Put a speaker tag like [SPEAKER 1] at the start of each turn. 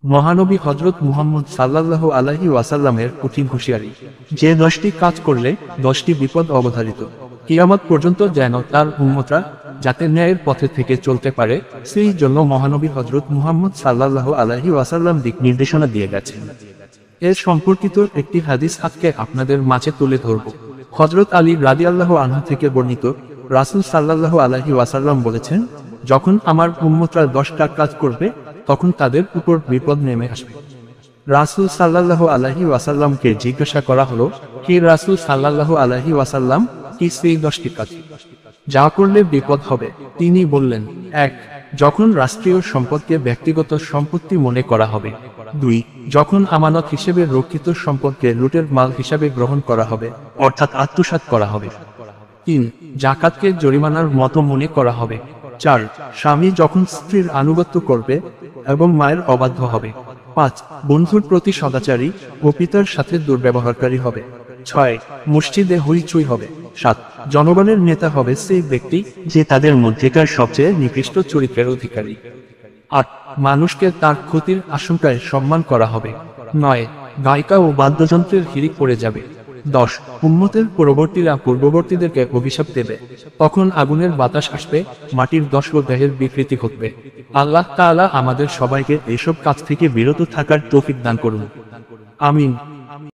[SPEAKER 1] মহানবী হযরত মুহাম্মদ সাল্লাল্লাহু আলাইহি ওয়াসাল্লামের কঠিন হুঁশিয়ারি, যে 10টি কাজ করলে 10টি বিপদ অবধারিত। কিয়ামত পর্যন্ত যেন তার উম্মতরা যাতে ন্যায়ের পথে থেকে চলতে পারে, সেই জন্য মহানবী হযরত মুহাম্মদ সাল্লাল্লাহু আলাইহি ওয়াসাল্লাম দিক নির্দেশনা দিয়ে গেছেন। এর সম্পর্কিত একটি হাদিস আজকে আপনাদের মাঝে তুলে ধরব। হযরত আলী রাদিয়াল্লাহু আনহু থেকে বর্ণিত, রাসূল সাল্লাল্লাহু আলাইহি ওয়াসাল্লাম বলেছেন, যখন আমার উম্মতরা 10টা কাজ করবে তখন তাদের উপর বিপদ নেমে আসবে। রাসূল সাল্লাল্লাহু আলাইহি ওয়াসাল্লামকে জিজ্ঞাসা করা হলো, হে রাসূল সাল্লাল্লাহু আলাইহি ওয়াসাল্লাম, কি সেই 10টি কাজ যা করলে বিপদ হবে? তিনি বললেন, 1. যখন রাষ্ট্রীয় সম্পদকে ব্যক্তিগত সম্পত্তি মনে করা হবে। 2. যখন আমানত হিসেবে রক্ষিত সম্পদকে লুটের মাল হিসাবে গ্রহণ করা হবে, অর্থাৎ আত্মসাৎ করা হবে। 3. জাকাতকে জরিমানার মতো মনে করা হবে। 4. স্বামী যখন স্ত্রীর আনুগত্য করবে এবং মায়ের অবাধ্য হবে। 5. বন্ধুর প্রতি সদাচারী ও পিতার সাথে দুর্ব্যবহারকারী হবে। 6. মসজিদে হইচই হবে। 7. জনগণের নেতা হবে সেই ব্যক্তি যে তাদের মধ্যেকার সবচেয়ে নিকৃষ্ট চরিত্রের অধিকারী। 8. মানুষকে তার ক্ষতির আশঙ্কায় সম্মান করা হবে। 9. গায়িকা ও বাদ্যযন্ত্রের হিড়িক পড়ে যাবে। 10. উম্মতের পূর্ববর্তীরা পূর্ববর্তীদেরকে অভিশাপ দেবে, তখন আগুনের বাতাস আসবে, মাটির দশ ও দেহের বিকৃতি ঘটবে। আল্লাহ তাআলা আমাদের সবাইকে এসব কাজ থেকে বিরত থাকার তৌফিক দান করুন। আমিন।